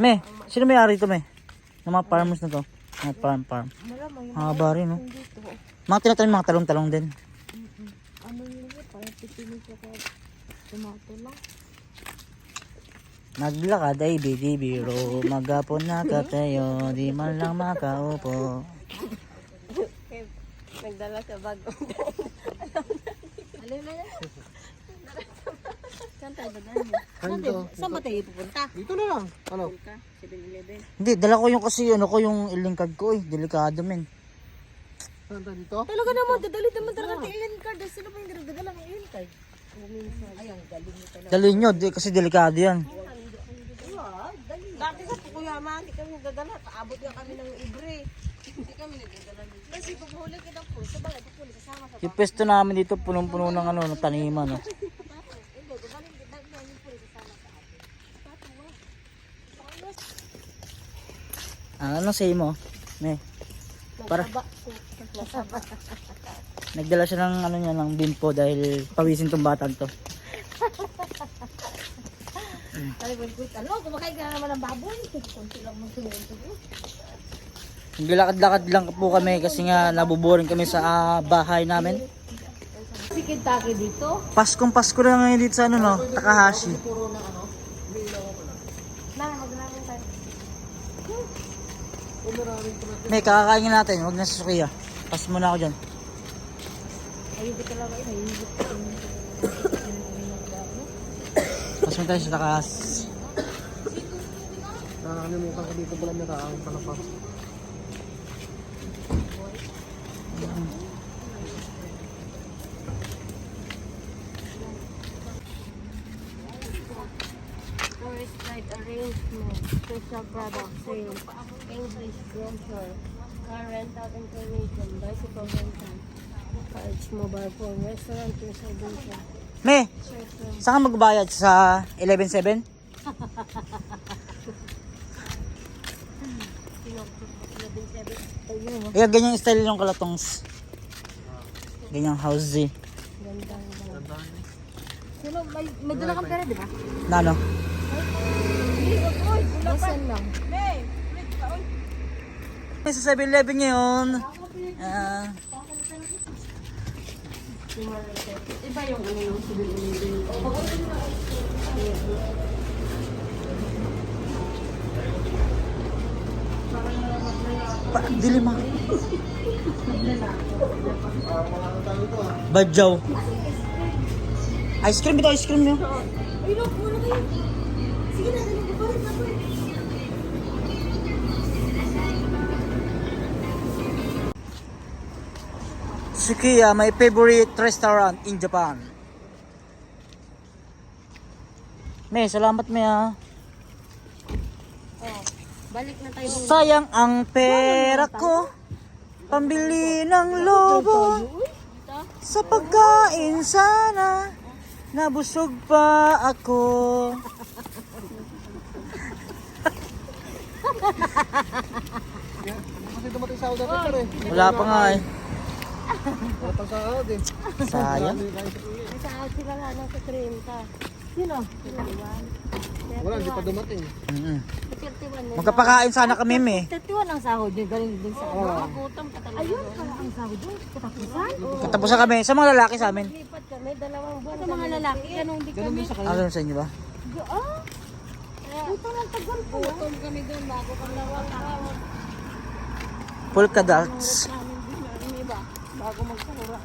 Me, sino may-ari ito, me? Ng mga farmers na to? Mga farm. Haba rin, no? Mga tinatanim, mga talong-talong din. Ano yun yun? Parang pipinis ako. Tomato lang. Naglakad ay bibiro, maghapon nakatayo, di man lang makaupo. Nagdala sa bag. Alam mo na? Saan tayo ba dyan? Saan ba tayo pupunta? Dito na lang. Ano? 7-Eleven. Hindi, dala ko yung kasi yung ilingkad ko delikado men. Saan tayo dito? Talaga naman, dadali naman talaga ng alien card. Sino pa yung dinadala ng alien card? Ay, ang galing nito na. Dali nyo, kasi delikado yan. Dati sa Fukuyama, hindi kami nagdadala. Paabot nga kami ng Ibre. Hindi kami nagdadala. Kasi pagbuhuli kita po, sa bagay, pagbuhuli kasama sa Yung pwesto namin dito, punong-puno ng ng taniman. No? Hindi, galing yung puli kasama sa atin. Ano say mo? Me, para nagdala siya ng ng bimpo dahil pawisin tong batang to. Ano, kumakain ka naman ng baboy. Kunti lang mong sumento ko. Naglakad-lakad lang po kami kasi nga nabuboring kami sa bahay namin. Si Kentucky dito. Paskong-Pasko na ngayon dito sa Takahashi. Maglalaro tayo. May kakakain natin, wag na sa Sukiya. Pas muna ako dyan. Ayun ka talaga, ayun. Pas muna tayo sa Takahashi. Nakakalimutan ko dito pala na taang palapas. Tourist guide arrangement, special product sale, English brochure, car rental information, bicycle rental, cards, mobile phone, restaurant reservation, Me, surfing. saan ka magbayad? Sa 11-7? Ayun, Kaya ganyan style yung kalatongs. Ganyang housey. ganda. Sino, may dala kang pera, di ba? Na ano? Nasaan lang? May sa 7-Eleven ngayon. Iba yung ano yung sibil-ibil. Dilim ah. Badyaw. Ice cream ito, ice cream nyo. Ay, look, muna kayo. Sige na, dali, balik na po eh. Sukiya, my favorite restaurant in Japan. Me, salamat me ah. Oh, balik na tayo. Sayang ang pera ko. Pambili ng lobo. Sa pagkain sana. Nabusog pa ako. Kasi dumating sa Auda Pepper eh. Wala pa nga eh. Wala pang sahod eh. Sayang. Sa sila nga lang sa 30. Sino? Wala, hindi pa dumating. Sa 31 na. Magkapakain sana kami me. 31 ang sahod niya, galing din sa magutom ka talaga. Ayun, pala ang sahod doon. Katapusan? Katapusan kami. Sa mga lalaki sa amin. Lipat kami, 2 buwan. Sa mga lalaki, anong di Ganun kami? din sa kanya. Ano sa inyo ba? Puto ng tagal po. Putom kami doon bago kami nawala. Polka dots. Namin din, iba, bago magsahura.